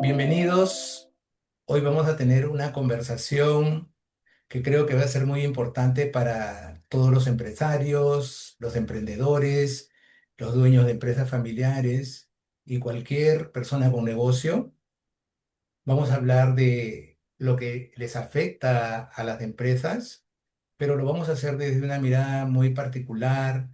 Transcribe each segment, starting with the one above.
Bienvenidos. Hoy vamos a tener una conversación que creo que va a ser muy importante para todos los empresarios, los emprendedores, los dueños de empresas familiares y cualquier persona con negocio. Vamos a hablar de lo que les afecta a las empresas, pero lo vamos a hacer desde una mirada muy particular,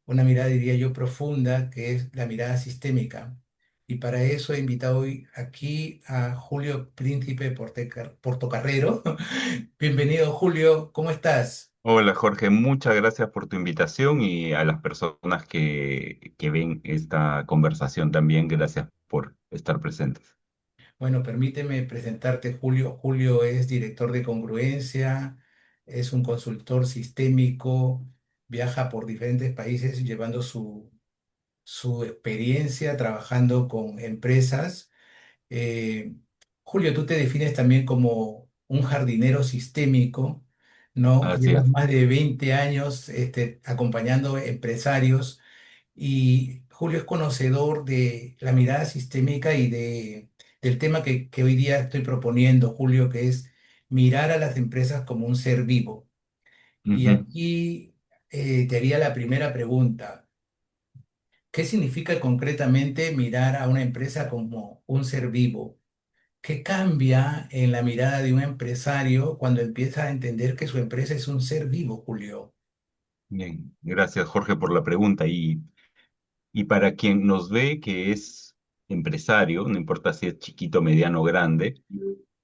una mirada, diría yo, profunda, que es la mirada sistémica. Y para eso he invitado hoy aquí a Julio Príncipe Portocarrero. Bienvenido, Julio, ¿cómo estás? Hola Jorge, muchas gracias por tu invitación y a las personas que ven esta conversación también, gracias por estar presentes. Bueno, permíteme presentarte, Julio. Julio es director de Congruencia, es un consultor sistémico, viaja por diferentes países llevando su experiencia trabajando con empresas. Eh, Julio, tú te defines también como un jardinero sistémico, ¿no? Así Llevas es. más de 20 años acompañando empresarios y Julio es conocedor de la mirada sistémica y del tema que hoy día estoy proponiendo, Julio, que es mirar a las empresas como un ser vivo. Y Ujú. aquí te haría la primera pregunta. ¿Qué significa concretamente mirar a una empresa como un ser vivo? ¿Qué cambia en la mirada de un empresario cuando empieza a entender que su empresa es un ser vivo, Julio? Bien, gracias Jorge por la pregunta. Y para quien nos ve que es empresario, no importa si es chiquito, mediano o grande,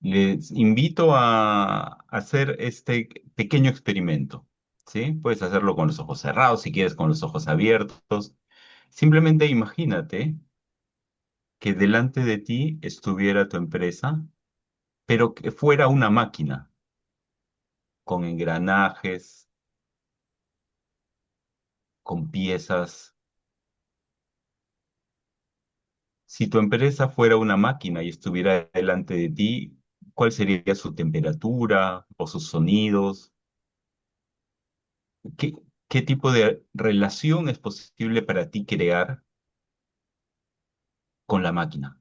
les invito a hacer este pequeño experimento, ¿sí? Puedes hacerlo con los ojos cerrados, si quieres con los ojos abiertos. Simplemente imagínate que delante de ti estuviera tu empresa, pero que fuera una máquina con engranajes, con piezas. Si tu empresa fuera una máquina y estuviera delante de ti, ¿cuál sería su temperatura o sus sonidos? ¿Qué, qué tipo de relación es posible para ti crear con la máquina?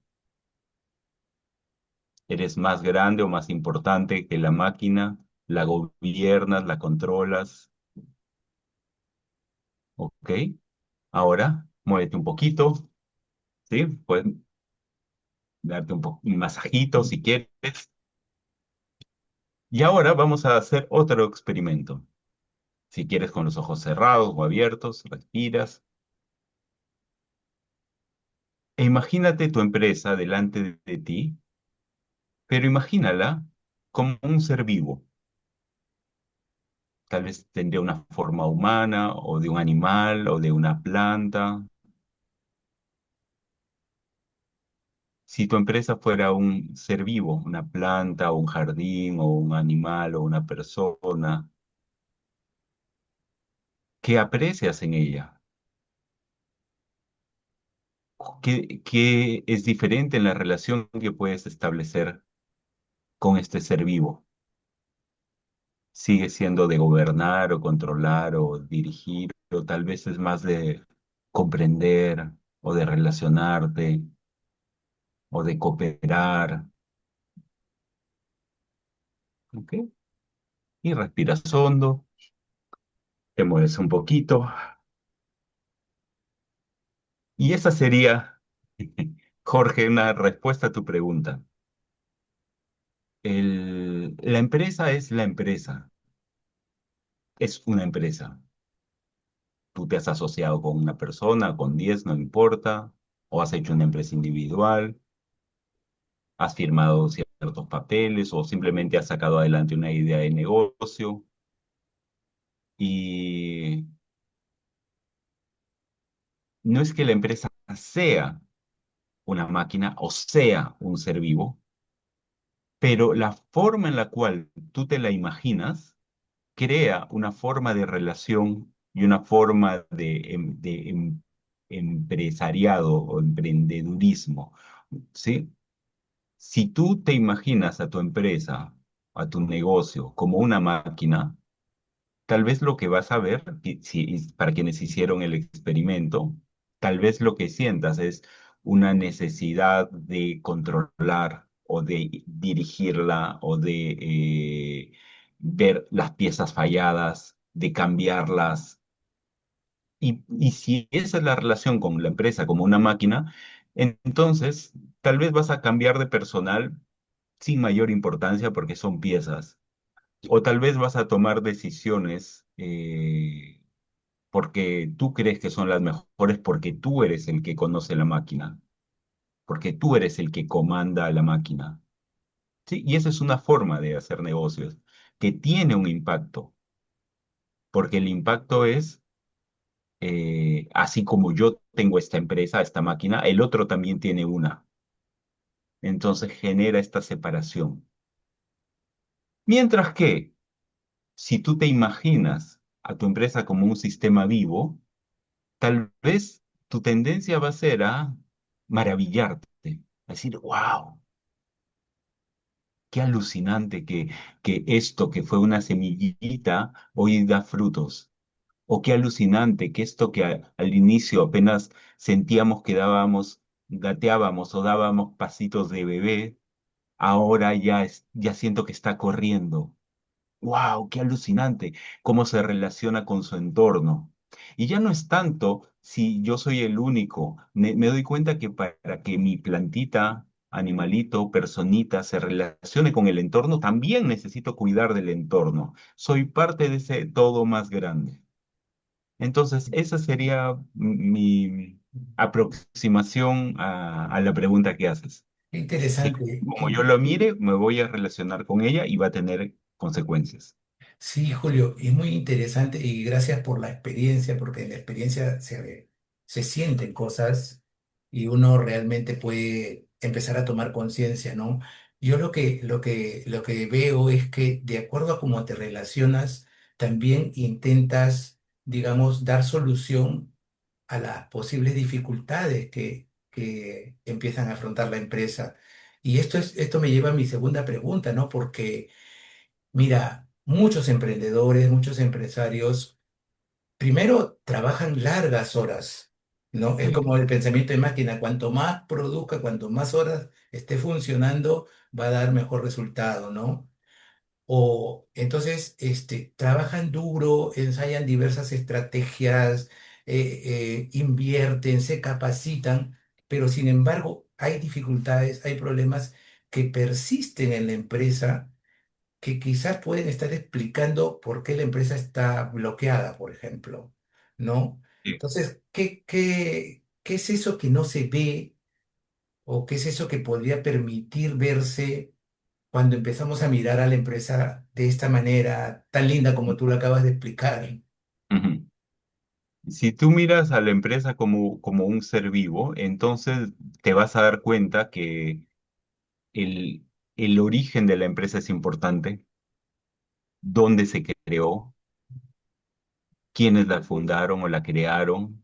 ¿Eres más grande o más importante que la máquina? ¿La gobiernas, la controlas? ¿Ok? Ahora, muévete un poquito, ¿sí? Puedes darte un masajito si quieres. Y ahora vamos a hacer otro experimento. Si quieres con los ojos cerrados o abiertos, respiras. E imagínate tu empresa delante de ti, pero imagínala como un ser vivo. Tal vez tendría una forma humana o de un animal o de una planta. Si tu empresa fuera un ser vivo, una planta o un jardín o un animal o una persona, ¿qué aprecias en ella? ¿Qué es diferente en la relación que puedes establecer con este ser vivo? ¿Sigue siendo de gobernar o controlar o dirigir, o tal vez es más de comprender o de relacionarte o de cooperar? ¿Ok? Y respiras hondo, te mueves un poquito. Y esa sería, Jorge, una respuesta a tu pregunta. La empresa es la empresa, es una empresa. Tú te has asociado con una persona, con 10, no importa, o has hecho una empresa individual, has firmado ciertos papeles o simplemente has sacado adelante una idea de negocio. Y no es que la empresa sea una máquina o sea un ser vivo, pero la forma en la cual tú te la imaginas crea una forma de relación y una forma de empresariado o emprendedurismo, ¿sí? Si tú te imaginas a tu empresa, a tu negocio como una máquina, tal vez lo que vas a ver, para quienes hicieron el experimento, tal vez lo que sientas es una necesidad de controlar o de dirigirla o de ver las piezas falladas, de cambiarlas. Y si esa es la relación con la empresa como una máquina, entonces tal vez vas a cambiar de personal sin mayor importancia porque son piezas. O tal vez vas a tomar decisiones porque tú crees que son las mejores, porque tú eres el que conoce la máquina, porque tú eres el que comanda la máquina. Sí, y esa es una forma de hacer negocios que tiene un impacto, porque el impacto es, así como yo tengo esta empresa, esta máquina, el otro también tiene una. Entonces genera esta separación. Mientras que, si tú te imaginas a tu empresa como un sistema vivo, tal vez tu tendencia va a ser a maravillarte, a decir, wow, qué alucinante que esto que fue una semillita hoy da frutos. O qué alucinante que esto que al inicio apenas sentíamos que dábamos, gateábamos o dábamos pasitos de bebé, ahora ya siento que está corriendo. ¡Wow! ¡Qué alucinante! Cómo se relaciona con su entorno. Y ya no es tanto si yo soy el único. Me doy cuenta que para que mi plantita, animalito, personita se relacione con el entorno, también necesito cuidar del entorno. Soy parte de ese todo más grande. Entonces, esa sería mi aproximación a la pregunta que haces. Qué Sí, interesante. como yo lo mire, me voy a relacionar con ella y va a tener consecuencias. Sí, Julio, es muy interesante y gracias por la experiencia, porque en la experiencia se sienten cosas y uno realmente puede empezar a tomar conciencia, ¿no? Yo lo que veo es que de acuerdo a cómo te relacionas, también intentas, digamos, dar solución a las posibles dificultades que empiezan a afrontar la empresa. Y esto me lleva a mi segunda pregunta, ¿no? Porque mira, muchos emprendedores, muchos empresarios, primero trabajan largas horas, ¿no? Es Sí. como el pensamiento de máquina, cuanto más produzca, cuanto más horas esté funcionando, va a dar mejor resultado, ¿no? O entonces, trabajan duro, ensayan diversas estrategias, invierten, se capacitan, pero sin embargo hay dificultades, hay problemas que persisten en la empresa que quizás pueden estar explicando por qué la empresa está bloqueada, por ejemplo, ¿no? Sí. Entonces, ¿qué es eso que no se ve o qué es eso que podría permitir verse cuando empezamos a mirar a la empresa de esta manera tan linda como tú lo acabas de explicar? Ujú. Si tú miras a la empresa como un ser vivo, entonces te vas a dar cuenta que el, el origen de la empresa es importante, dónde se creó, quiénes la fundaron o la crearon.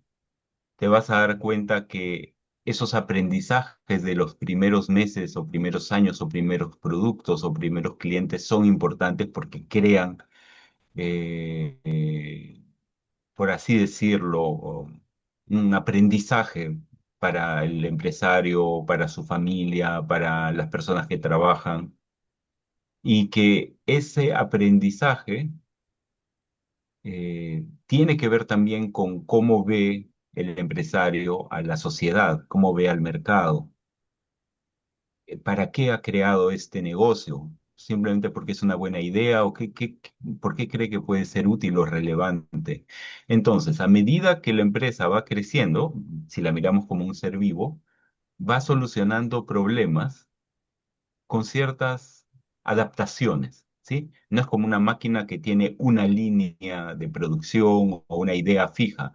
Te vas a dar cuenta que esos aprendizajes de los primeros meses o primeros años o primeros productos o primeros clientes son importantes porque crean, eh, eh, por así decirlo, un aprendizaje para el empresario, para su familia, para las personas que trabajan, y que ese aprendizaje tiene que ver también con cómo ve el empresario a la sociedad, cómo ve al mercado. ¿Para qué ha creado este negocio? ¿Simplemente porque es una buena idea o por qué cree que puede ser útil o relevante? Entonces, a medida que la empresa va creciendo, si la miramos como un ser vivo, va solucionando problemas con ciertas adaptaciones, ¿sí? No es como una máquina que tiene una línea de producción o una idea fija.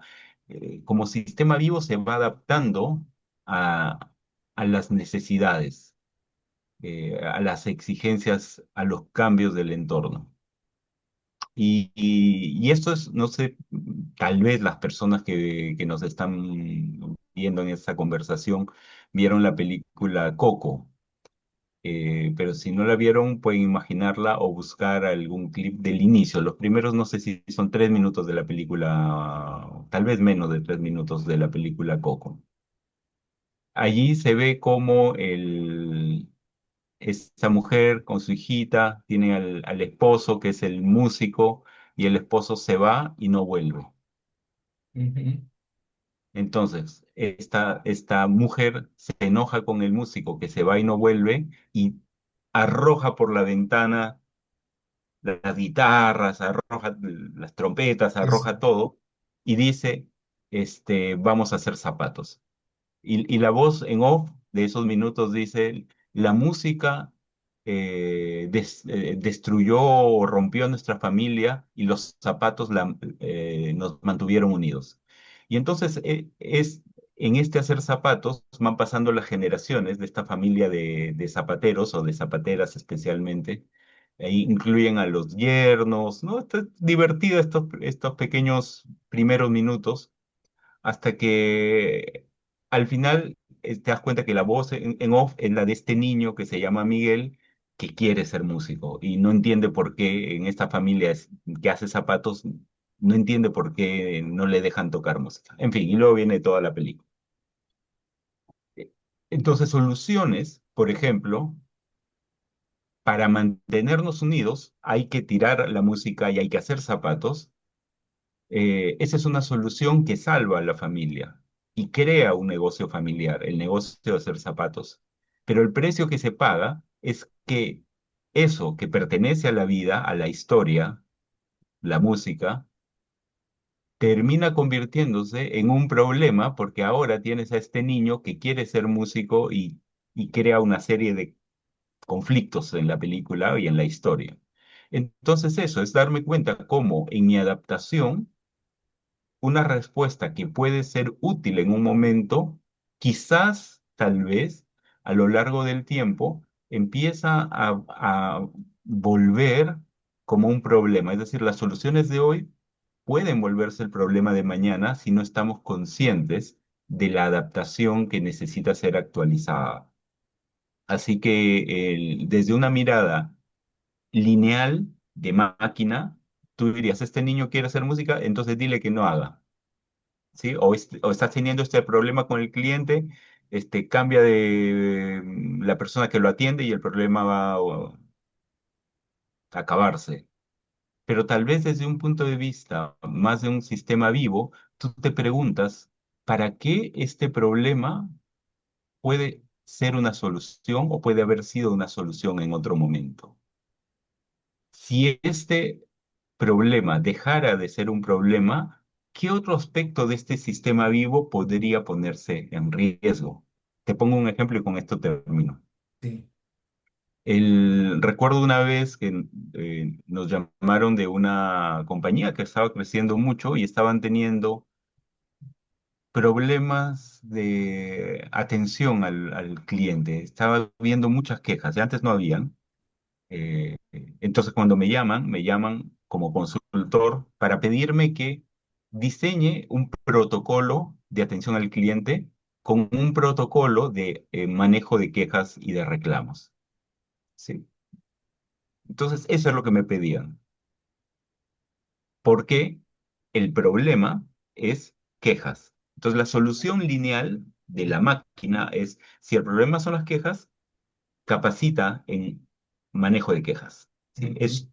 Como sistema vivo se va adaptando a, a las necesidades, a las exigencias, a los cambios del entorno. Y esto es, no sé, tal vez las personas que nos están viendo en esta conversación vieron la película Coco, pero si no la vieron, pueden imaginarla o buscar algún clip del inicio. Los primeros, no sé si son 3 minutos de la película, tal vez menos de 3 minutos de la película Coco. allí se ve cómo esta mujer con su hijita tiene al esposo que es el músico y el esposo se va y no vuelve. Ujú. Entonces, esta mujer se enoja con el músico que se va y no vuelve y arroja por la ventana las guitarras, arroja las trompetas, Eso. arroja todo y dice, vamos a hacer zapatos. Y la voz en off de esos minutos dice, la música destruyó o rompió nuestra familia y los zapatos nos mantuvieron unidos. Y entonces en este hacer zapatos van pasando las generaciones de esta familia de zapateros o de zapateras especialmente. Ahí incluyen a los yernos, ¿no? Está divertido estos pequeños primeros minutos hasta que al final te das cuenta que la voz en off es la de este niño que se llama Miguel, que quiere ser músico y no entiende por qué en esta familia que hace zapatos, no entiende por qué no le dejan tocar música. En fin, y luego viene toda la película. Entonces, soluciones, por ejemplo, para mantenernos unidos hay que tirar la música y hay que hacer zapatos. Esa es una solución que salva a la familia y crea un negocio familiar, el negocio de hacer zapatos. Pero el precio que se paga es que eso que pertenece a la vida, a la historia, la música, termina convirtiéndose en un problema porque ahora tienes a este niño que quiere ser músico y crea una serie de conflictos en la película y en la historia. Entonces eso es darme cuenta cómo en mi adaptación una respuesta que puede ser útil en un momento, quizás, tal vez, a lo largo del tiempo, empieza a volver como un problema. Es decir, las soluciones de hoy pueden volverse el problema de mañana si no estamos conscientes de la adaptación que necesita ser actualizada. Así que desde una mirada lineal de máquina, tú dirías, este niño quiere hacer música, entonces dile que no haga. ¿Sí? O estás teniendo este problema con el cliente, cambia de la persona que lo atiende y el problema va a acabarse. Pero tal vez desde un punto de vista más de un sistema vivo, tú te preguntas, ¿para qué este problema puede ser una solución o puede haber sido una solución en otro momento? Si este problema dejara de ser un problema, ¿qué otro aspecto de este sistema vivo podría ponerse en riesgo? Te pongo un ejemplo y con esto termino. Sí. Recuerdo una vez que nos llamaron de una compañía que estaba creciendo mucho y estaban teniendo problemas de atención al cliente. Estaba viendo muchas quejas y antes no habían. Entonces, cuando me llaman como consultor para pedirme que diseñe un protocolo de atención al cliente con un protocolo de manejo de quejas y de reclamos. ¿Sí? Entonces, eso es lo que me pedían. Porque el problema es quejas. Entonces, la solución lineal de la máquina es, si el problema son las quejas, capacita en manejo de quejas. ¿Sí? Ujú.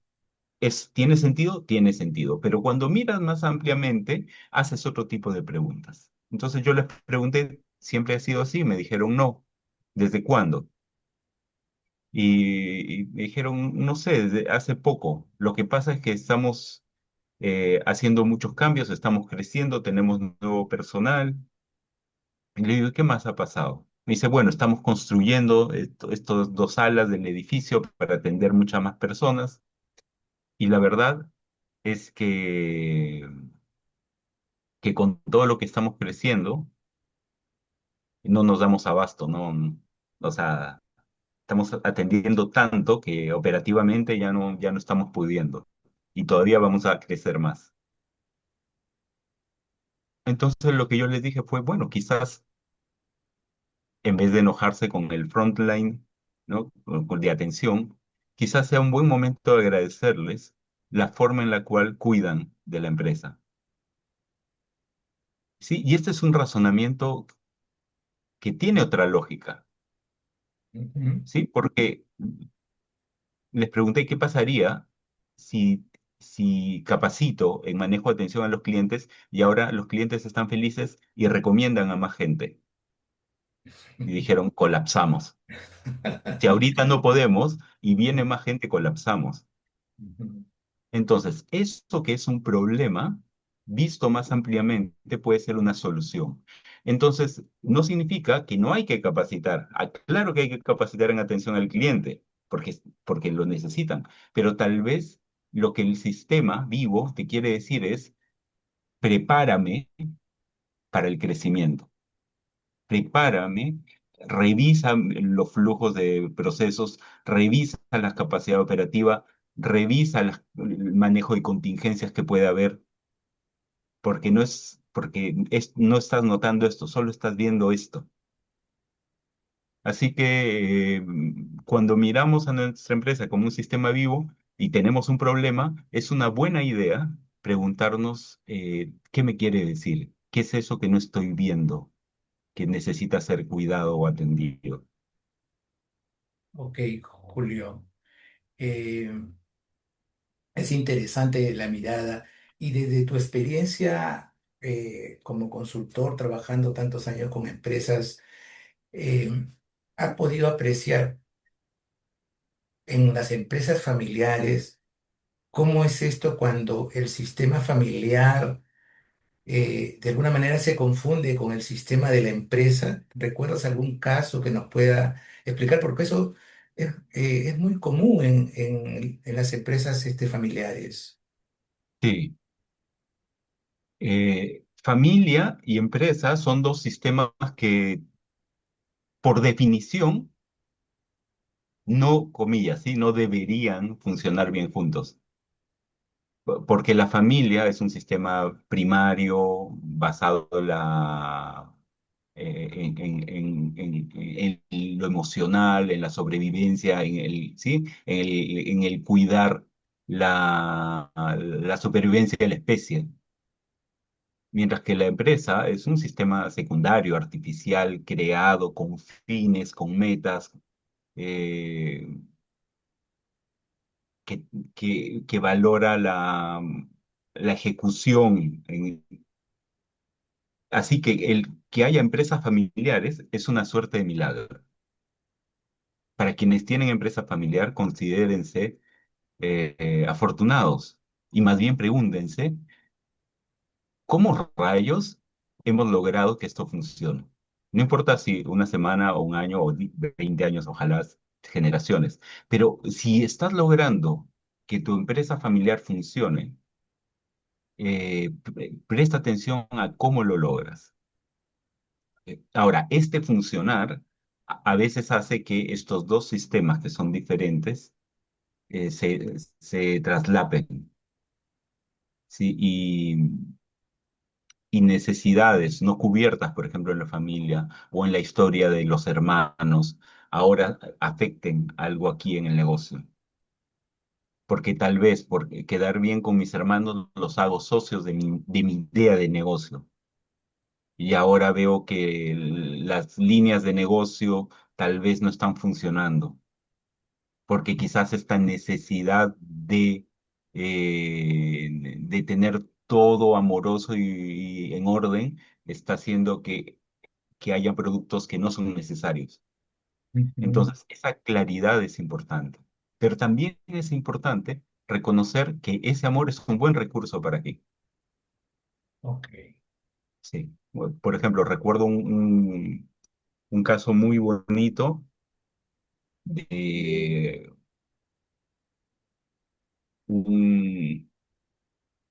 ¿Tiene sentido? Tiene sentido, pero cuando miras más ampliamente, haces otro tipo de preguntas. Entonces yo les pregunté, ¿siempre ha sido así? Me dijeron no. ¿Desde cuándo? Y me dijeron, no sé, desde hace poco. Lo que pasa es que estamos haciendo muchos cambios, estamos creciendo, tenemos nuevo personal. Y le digo, ¿qué más ha pasado? Me dice, bueno, estamos construyendo estos dos alas del edificio para atender muchas más personas. Y la verdad es que con todo lo que estamos creciendo, no nos damos abasto, ¿no? O sea, estamos atendiendo tanto que operativamente ya no estamos pudiendo y todavía vamos a crecer más. Entonces lo que yo les dije fue, bueno, quizás en vez de enojarse con el frontline, ¿no? De atención, quizás sea un buen momento de agradecerles la forma en la cual cuidan de la empresa. Sí, y este es un razonamiento que tiene otra lógica, Ujú. ¿sí? Porque les pregunté qué pasaría si, si capacito en manejo de atención a los clientes y ahora los clientes están felices y recomiendan a más gente. Y dijeron, colapsamos. Si ahorita no podemos y viene más gente, colapsamos. Ujú. Entonces, esto que es un problema, visto más ampliamente, puede ser una solución. Entonces, no significa que no hay que capacitar. Ah, claro que hay que capacitar en atención al cliente, porque lo necesitan, pero tal vez lo que el sistema vivo te quiere decir es, prepárame para el crecimiento, prepárame, revisa los flujos de procesos, revisa la capacidad operativa, revisa el manejo de contingencias que puede haber porque no estás notando esto, solo estás viendo esto. Así que cuando miramos a nuestra empresa como un sistema vivo y tenemos un problema, es una buena idea preguntarnos qué me quiere decir, qué es eso que no estoy viendo, que necesita ser cuidado o atendido. Ok, Julio. Eh, es interesante la mirada y desde tu experiencia como consultor trabajando tantos años con empresas, eh, ¿has podido apreciar en las empresas familiares cómo es esto cuando el sistema familiar de alguna manera se confunde con el sistema de la empresa? ¿Recuerdas algún caso que nos pueda explicar? Porque eso es muy común en las empresas familiares. Sí, familia y empresa son dos sistemas que, por definición, no, comillas, ¿sí? No deberían funcionar bien juntos. Porque la familia es un sistema primario basado en lo emocional, en la sobrevivencia, ¿sí? En el cuidar la supervivencia de la especie. Mientras que la empresa es un sistema secundario, artificial, creado con fines, con metas, eh, que, que valora la ejecución. Así que el que haya empresas familiares es una suerte de milagro. Para quienes tienen empresa familiar, considérense afortunados y más bien pregúntense, ¿cómo rayos hemos logrado que esto funcione? No importa si una semana o un año o 20 años, ojalá generaciones, pero si estás logrando que tu empresa familiar funcione, presta atención a cómo lo logras. Ahora, este funcionar a veces hace que estos dos sistemas que son diferentes se traslapen, ¿sí? Y necesidades no cubiertas, por ejemplo, en la familia o en la historia de los hermanos, ahora afecten algo aquí en el negocio. Porque tal vez por quedar bien con mis hermanos los hago socios de mi idea de negocio. Y ahora veo que las líneas de negocio tal vez no están funcionando, porque quizás esta necesidad de tener todo amoroso y en orden está haciendo que haya productos que no son necesarios. Ujú. Entonces, esa claridad es importante. Pero también es importante reconocer que ese amor es un buen recurso para ti. Ok. Sí. Por ejemplo, recuerdo un caso muy bonito de un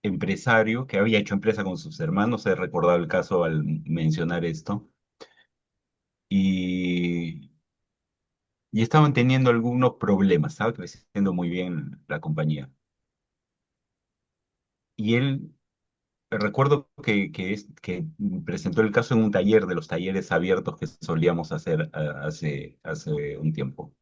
empresario que había hecho empresa con sus hermanos, he recordado el caso al mencionar esto, y, y estaban teniendo algunos problemas, estaba creciendo muy bien la compañía. Y él, recuerdo que presentó el caso en un taller de los talleres abiertos que solíamos hacer hace un tiempo.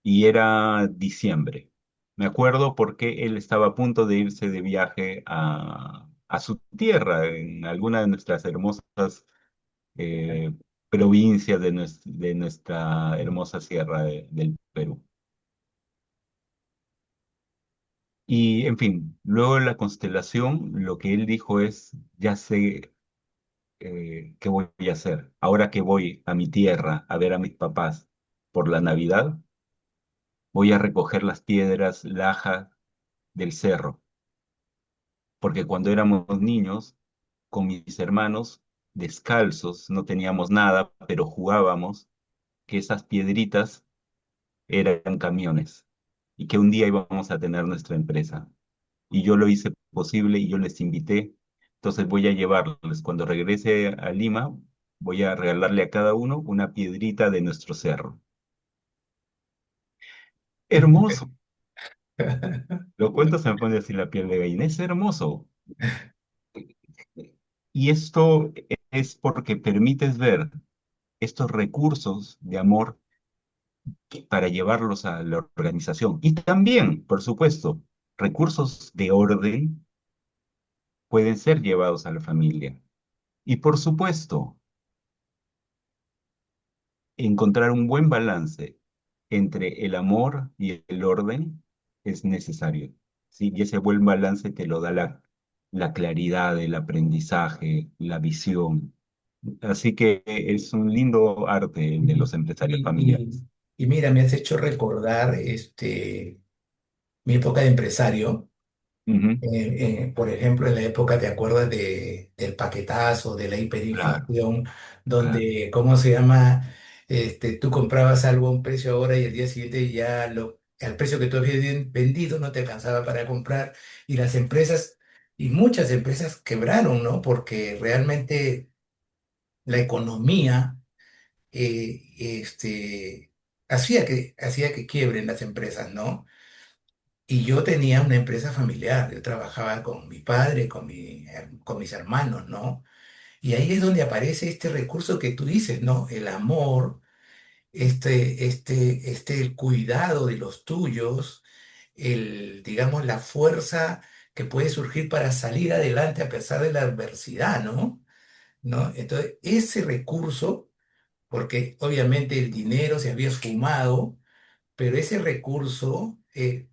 Y era diciembre. Me acuerdo porque él estaba a punto de irse de viaje a su tierra, en alguna de nuestras hermosas eh, provincias de nuestra hermosa sierra del Perú. Y, en fin, luego de la constelación, lo que él dijo es, ya sé qué voy a hacer. Ahora que voy a mi tierra a ver a mis papás por la Navidad, voy a recoger las piedras, lajas del cerro, porque cuando éramos niños, con mis hermanos, descalzos, no teníamos nada, pero jugábamos que esas piedritas eran camiones y que un día íbamos a tener nuestra empresa. Y yo lo hice posible y yo les invité. Entonces voy a llevarles, cuando regrese a Lima, voy a regalarle a cada uno una piedrita de nuestro cerro. Hermoso. Lo cuento, se me pone así la piel de gallina. Es hermoso. Y esto es porque permites ver estos recursos de amor para llevarlos a la organización. Y también, por supuesto, recursos de orden pueden ser llevados a la familia. Y por supuesto, encontrar un buen balance entre el amor y el orden es necesario, ¿sí? Y ese buen balance te lo da la claridad, el aprendizaje, la visión. Así que es un lindo arte el de los empresarios Y, familiares. y mira, me has hecho recordar mi época de empresario. Ujú, Por ejemplo, en la época, ¿te acuerdas del paquetazo, de la claro, hiperinflación, claro, donde, ¿cómo se llama? Tú comprabas algo a un precio ahora y el día siguiente ya al precio que tú habías vendido no te alcanzaba para comprar y las empresas, y muchas empresas quebraron, ¿no? Porque realmente la economía hacía que quiebren las empresas, ¿no? Y yo tenía una empresa familiar, yo trabajaba con mi padre, con mis hermanos, ¿no? Y ahí es donde aparece este recurso que tú dices, ¿no? El amor, el cuidado de los tuyos, digamos, la fuerza que puede surgir para salir adelante a pesar de la adversidad, ¿no? ¿No? Entonces, ese recurso, porque obviamente el dinero se había esfumado, pero ese recurso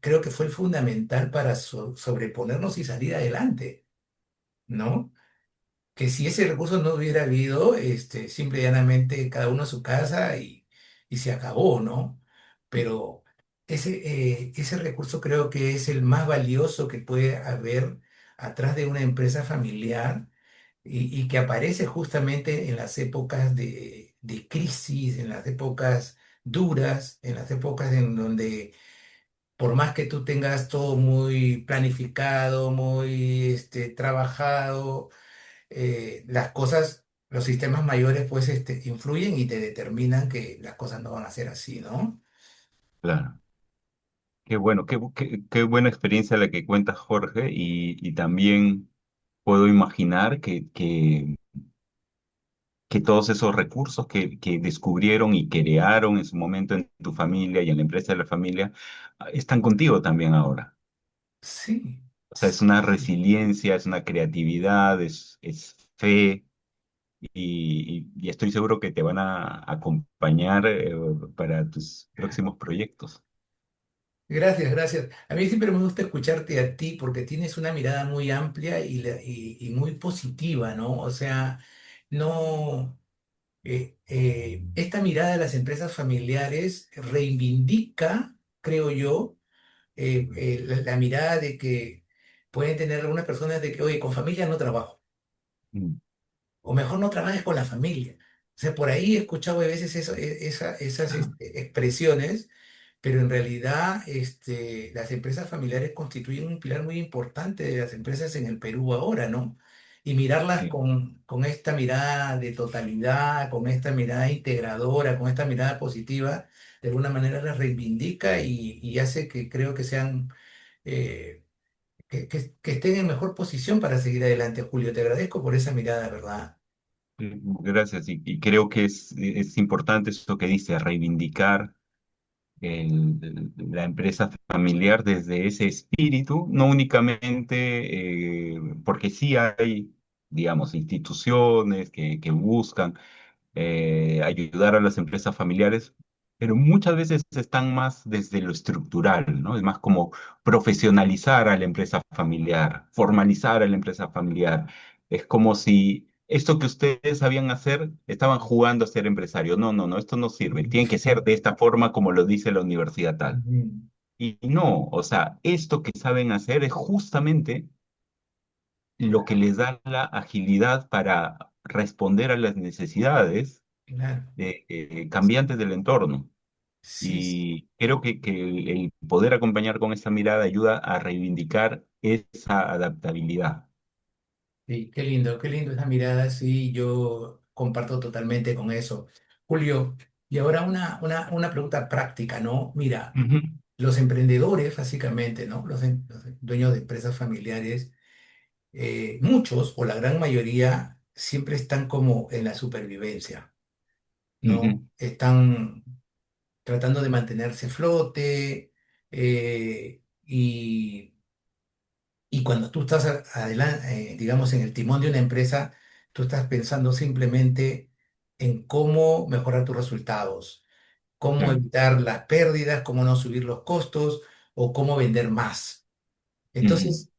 creo que fue el fundamental para sobreponernos y salir adelante, ¿no? Que si ese recurso no hubiera habido, simple y llanamente cada uno a su casa y se acabó, ¿no? Pero ese recurso creo que es el más valioso que puede haber atrás de una empresa familiar y que aparece justamente en las épocas de crisis, en las épocas duras, en las épocas en donde por más que tú tengas todo muy planificado, muy trabajado, las cosas, los sistemas mayores pues influyen y te determinan que las cosas no van a ser así, ¿no? claro. Qué bueno, qué buena experiencia la que cuenta Jorge y también puedo imaginar que todos esos recursos que descubrieron y crearon en su momento en tu familia y en la empresa de la familia están contigo también ahora. Sí, O sea, es una sí. resiliencia, es una creatividad, es fe y estoy seguro que te van a acompañar para tus próximos proyectos. Gracias, gracias. A mí siempre me gusta escucharte a ti porque tienes una mirada muy amplia y muy positiva, ¿no? O sea, no, esta mirada de las empresas familiares reivindica, creo yo, la mirada de que pueden tener algunas personas de que, oye, con familia no trabajo, Mm, o mejor no trabajes con la familia. O sea, por ahí he escuchado a veces esas ah, expresiones, pero en realidad las empresas familiares constituyen un pilar muy importante de las empresas en el Perú ahora, ¿no? Y mirarlas sí. con esta mirada de totalidad, con esta mirada integradora, con esta mirada positiva, de alguna manera las reivindica y hace que creo que sean, eh, que estén en mejor posición para seguir adelante. Julio, te agradezco por esa mirada, ¿verdad? Gracias. Y creo que es importante esto que dice, reivindicar la empresa familiar desde ese espíritu, no únicamente porque sí hay. digamos, instituciones que buscan ayudar a las empresas familiares, pero muchas veces están más desde lo estructural, ¿no? Es más como profesionalizar a la empresa familiar, formalizar a la empresa familiar. Es como si esto que ustedes sabían hacer, estaban jugando a ser empresarios. No, no, no, esto no sirve. Tiene que ser de esta forma como lo dice la universidad tal. Ujú. Y no, o sea, esto que saben hacer es justamente lo que Claro, les da la agilidad para responder a las necesidades claro. cambiantes del entorno. Sí, Y creo que el poder acompañar con esa mirada ayuda a reivindicar esa adaptabilidad. sí, qué lindo esa mirada, sí, yo comparto totalmente con eso. Julio, y ahora una pregunta práctica, ¿no? Mira, Ujú, los emprendedores, básicamente, ¿no? Los dueños de empresas familiares, muchos o la gran mayoría siempre están como en la supervivencia, ¿no? ujú, Están tratando de mantenerse a flote, y cuando tú estás adelante, digamos, en el timón de una empresa, tú estás pensando simplemente en cómo mejorar tus resultados, cómo claro, evitar las pérdidas, cómo no subir los costos o cómo vender más. ujú. Entonces,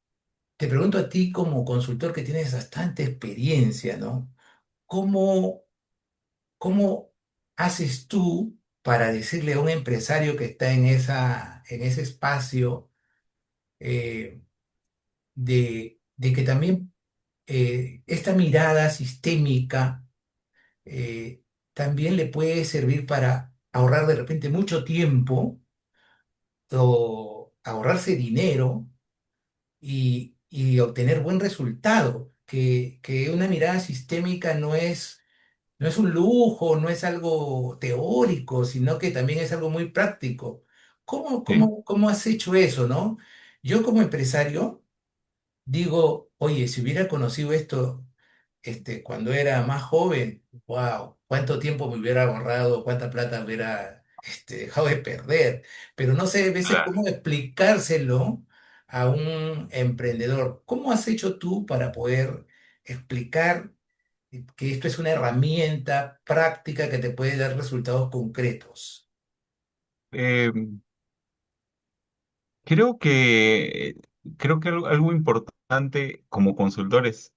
te pregunto a ti como consultor que tienes bastante experiencia, ¿no? ¿Cómo, cómo haces tú para decirle a un empresario que está en ese espacio, eh, de que también esta mirada sistémica también le puede servir para ahorrar de repente mucho tiempo o ahorrarse dinero y obtener buen resultado? Que una mirada sistémica no es un lujo, no es algo teórico, sino que también es algo muy práctico. Sí, ¿Cómo has hecho eso, no? Yo como empresario digo, oye, si hubiera conocido esto cuando era más joven, wow, cuánto tiempo me hubiera ahorrado, cuánta plata hubiera dejado de perder. Pero no sé a veces claro. cómo explicárselo a un emprendedor. ¿Cómo has hecho tú para poder explicar que esto es una herramienta práctica que te puede dar resultados concretos? Eh, creo que, creo que algo importante como consultor es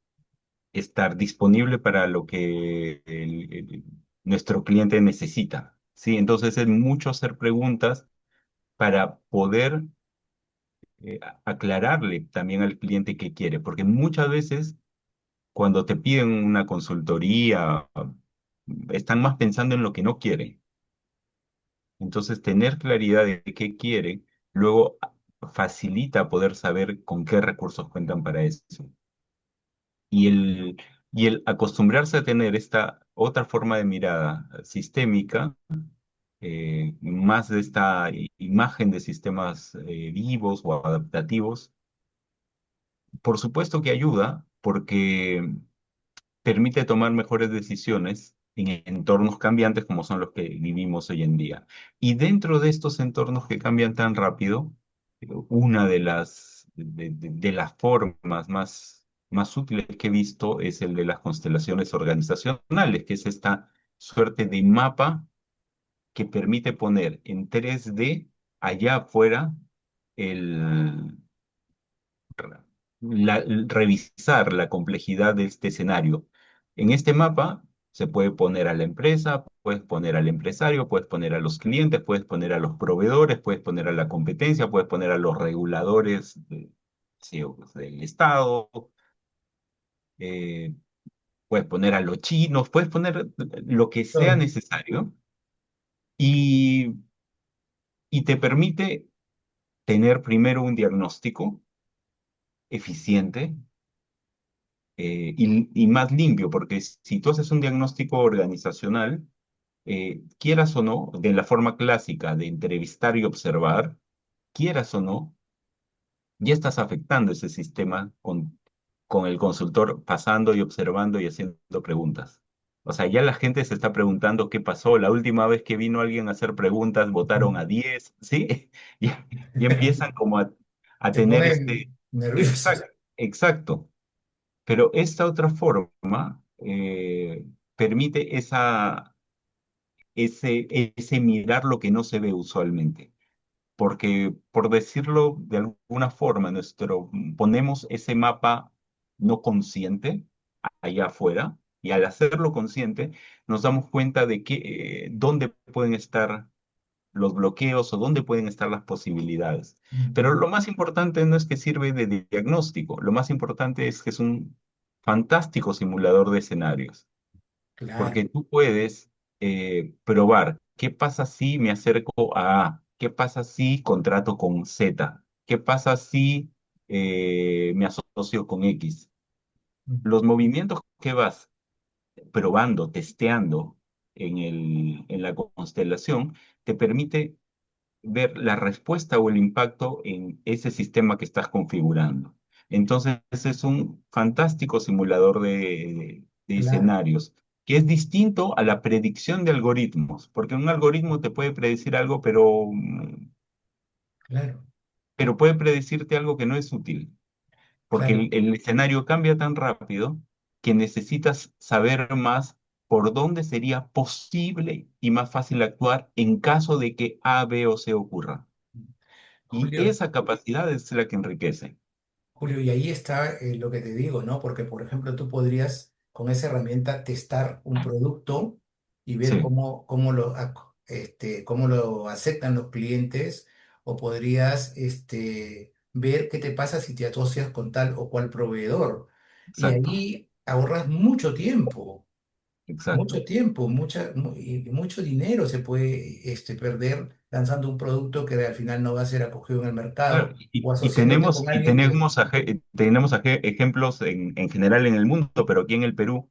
estar disponible para lo que nuestro cliente necesita. Sí, entonces es mucho hacer preguntas para poder aclararle también al cliente qué quiere, porque muchas veces cuando te piden una consultoría, están más pensando en lo que no quieren. Entonces, tener claridad de qué quieren, luego facilita poder saber con qué recursos cuentan para eso. Y el acostumbrarse a tener esta otra forma de mirada sistémica, más de esta imagen de sistemas vivos o adaptativos, por supuesto que ayuda porque permite tomar mejores decisiones en entornos cambiantes como son los que vivimos hoy en día. Y dentro de estos entornos que cambian tan rápido, una de las formas más útiles que he visto es el de las constelaciones organizacionales, que es esta suerte de mapa que permite poner en 3D allá afuera el, revisar la complejidad de este escenario. En este mapa se puede poner a la empresa, puedes poner al empresario, puedes poner a los clientes, puedes poner a los proveedores, puedes poner a la competencia, puedes poner a los reguladores sí, pues, del Estado, eh, puedes poner a los chinos, puedes poner lo que sea Todo. necesario y, y te permite tener primero un diagnóstico eficiente y más limpio, porque si tú haces un diagnóstico organizacional, quieras o no, de la forma clásica de entrevistar y observar, quieras o no, ya estás afectando ese sistema con el consultor pasando y observando y haciendo preguntas. O sea, ya la gente se está preguntando qué pasó. La última vez que vino alguien a hacer preguntas, votaron a 10, ¿sí? Ya empiezan como a Te tener este... ponen nervioso. Exacto, exacto. Pero esta otra forma permite ese mirar lo que no se ve usualmente. Porque, por decirlo de alguna forma, ponemos ese mapa no consciente allá afuera y al hacerlo consciente nos damos cuenta de dónde pueden estar los bloqueos o dónde pueden estar las posibilidades. Pero Ujú. lo más importante no es que sirve de diagnóstico, lo más importante es que es un fantástico simulador de escenarios, Claro. porque tú puedes probar qué pasa si me acerco a A, qué pasa si contrato con Z, qué pasa si me asocio con X. Los movimientos que vas probando, testeando en la constelación, te permite ver la respuesta o el impacto en ese sistema que estás configurando. Entonces, es un fantástico simulador de Claro, escenarios, que es distinto a la predicción de algoritmos, porque un algoritmo te puede predecir algo, claro, pero puede predecirte algo que no es útil, porque claro. el escenario cambia tan rápido que necesitas saber más por dónde sería posible y más fácil actuar en caso de que A, B o C ocurra. Y Julio, esa capacidad es la que enriquece. Julio, y ahí está lo que te digo, ¿no? Porque, por ejemplo, tú podrías con esa herramienta testar un producto y ver Sí, cómo lo aceptan los clientes, o podrías ver qué te pasa si te asocias con tal o cual proveedor. Y exacto, ahí ahorras mucho tiempo. exacto. Mucho tiempo, y mucho dinero se puede perder lanzando un producto que al final no va a ser acogido en el Claro, mercado, o y asociándote tenemos, con y alguien que... tenemos, tenemos ejemplos en general en el mundo, pero aquí en el Perú,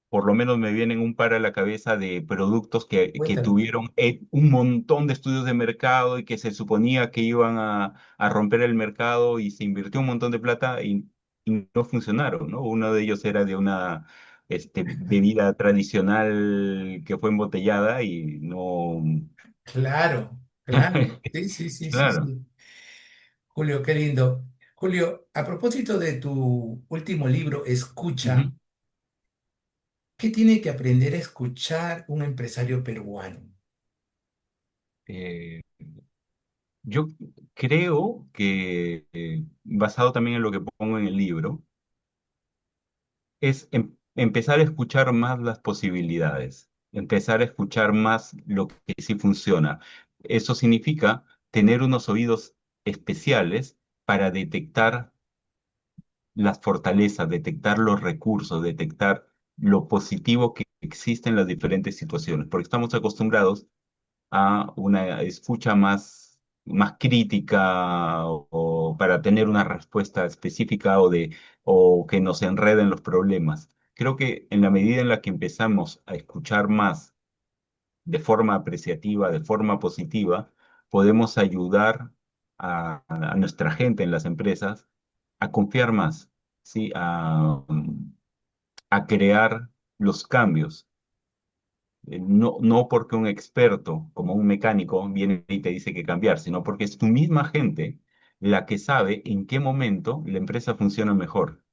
por lo menos me vienen un par a la cabeza de productos que Cuéntame. tuvieron un montón de estudios de mercado y que se suponía que iban a romper el mercado y se invirtió un montón de plata y no funcionaron, ¿no? Uno de ellos era de una bebida tradicional que fue embotellada y no... Claro, claro. Sí, sí, sí, sí, Claro. sí. Julio, qué lindo. Julio, a propósito de tu último libro, Escucha, Ujú. ¿qué tiene que aprender a escuchar un empresario peruano? Eh, yo creo que, basado también en lo que pongo en el libro, es empezar a escuchar más las posibilidades, empezar a escuchar más lo que sí funciona. Eso significa tener unos oídos especiales para detectar las fortalezas, detectar los recursos, detectar lo positivo que existe en las diferentes situaciones, porque estamos acostumbrados a una escucha más crítica o para tener una respuesta específica o que nos enreden los problemas. Creo que en la medida en la que empezamos a escuchar más de forma apreciativa, de forma positiva, podemos ayudar a nuestra gente en las empresas a confiar más, ¿sí? A crear los cambios. No porque un experto, como un mecánico, viene y te dice que cambiar, sino porque es tu misma gente la que sabe en qué momento la empresa funciona mejor.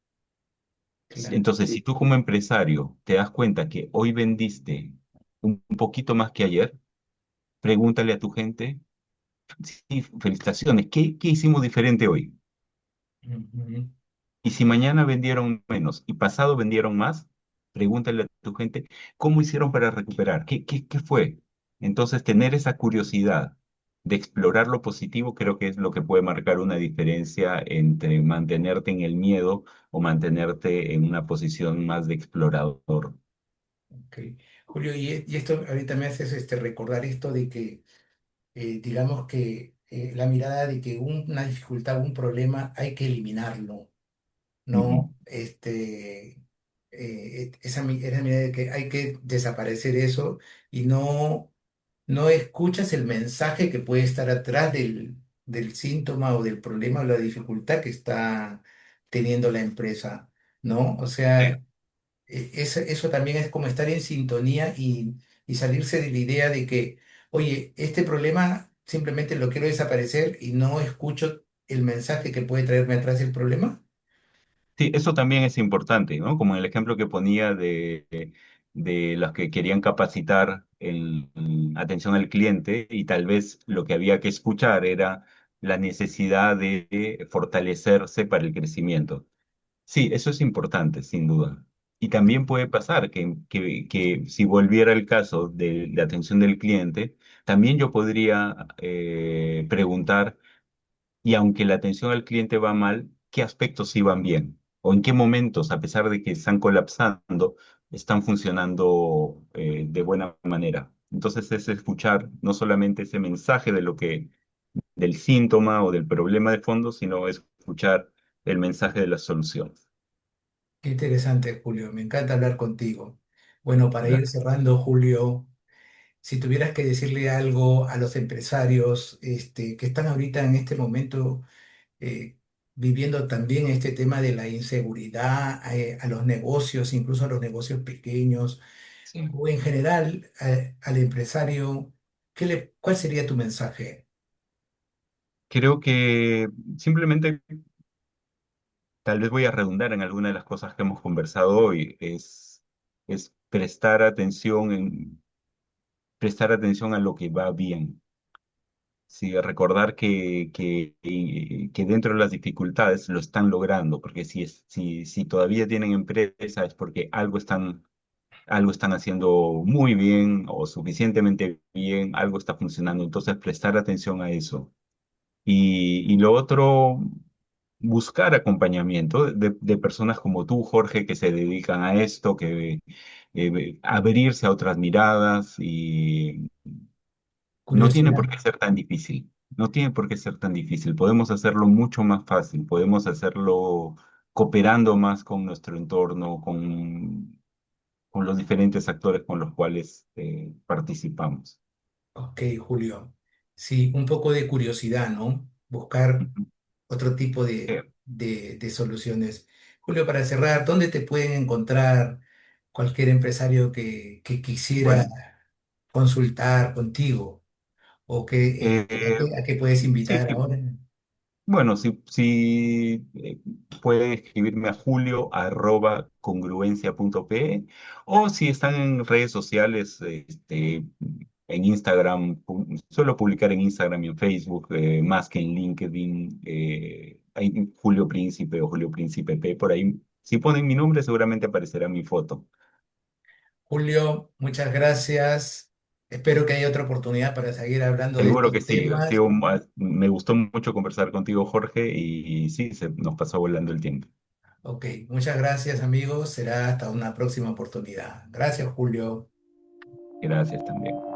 Claro. Entonces, si tú como empresario te das cuenta que hoy vendiste un poquito más que ayer, pregúntale a tu gente, sí, felicitaciones, ¿qué hicimos diferente hoy? Ujú. Y si mañana vendieron menos y pasado vendieron más, pregúntale a tu gente cómo hicieron para recuperar, qué fue. Entonces, tener esa curiosidad de explorar lo positivo creo que es lo que puede marcar una diferencia entre mantenerte en el miedo o mantenerte en una posición más de explorador. Ok. Julio, y esto ahorita me haces recordar esto de que digamos que la mirada de que una dificultad, un problema, hay que eliminarlo, Ujú. ¿no? Esa mirada de que hay que desaparecer eso y no escuchas el mensaje que puede estar atrás del síntoma o del problema o la dificultad que está teniendo la empresa, ¿no? O Sí. sea, eso también es como estar en sintonía y salirse de la idea de que, oye, este problema simplemente lo quiero desaparecer y no escucho el mensaje que puede traerme atrás el problema. Sí, eso también es importante, ¿no? Como en el ejemplo que ponía de los que querían capacitar en atención al cliente y tal vez lo que había que escuchar era la necesidad de fortalecerse para el crecimiento. Sí, eso es importante, sin duda. Y también puede pasar que si volviera el caso de atención del cliente, también yo podría preguntar, y aunque la atención al cliente va mal, ¿qué aspectos sí van bien? ¿O en qué momentos, a pesar de que están colapsando, están funcionando de buena manera? Entonces es escuchar no solamente ese mensaje de lo que, del síntoma o del problema de fondo, sino escuchar el mensaje de la solución. Qué interesante, Julio. Me encanta hablar contigo. Bueno, para ir Gracias. cerrando, Julio, si tuvieras que decirle algo a los empresarios, que están ahorita en este momento eh, viviendo también este tema de la inseguridad, a los negocios, incluso a los negocios pequeños, Sí. o en general al empresario, ¿cuál sería tu mensaje? Creo que simplemente, tal vez voy a redundar en alguna de las cosas que hemos conversado hoy, es prestar atención a lo que va bien. Sí, recordar que dentro de las dificultades lo están logrando, porque si todavía tienen empresa es porque algo están haciendo muy bien o suficientemente bien, algo está funcionando. Entonces, prestar atención a eso. Y lo otro, buscar acompañamiento de personas como tú, Jorge, que se dedican a esto, que abrirse a otras miradas y no tiene por Curiosidad. qué ser tan difícil. No tiene por qué ser tan difícil. Podemos hacerlo mucho más fácil. Podemos hacerlo cooperando más con nuestro entorno, con los diferentes actores con los cuales participamos. Ok, Julio. Sí, un poco de curiosidad, ¿no? Buscar Ujú. otro tipo Eh, de soluciones. Julio, para cerrar, ¿dónde te pueden encontrar cualquier empresario que quisiera bueno, consultar contigo? ¿O eh, a qué puedes sí, invitar sí. ahora? Bueno, si puede escribirme a julio@congruencia.pe o si están en redes sociales, en Instagram, suelo publicar en Instagram y en Facebook, más que en LinkedIn, hay Julio Príncipe o Julio Príncipe P, por ahí. Si ponen mi nombre, seguramente aparecerá mi foto. Julio, muchas gracias. Espero que haya otra oportunidad para seguir hablando de Seguro que estos sí, temas. me gustó mucho conversar contigo, Jorge, y sí, se nos pasó volando el tiempo. Ok, muchas gracias amigos. Será hasta una próxima oportunidad. Gracias, Julio. Gracias también.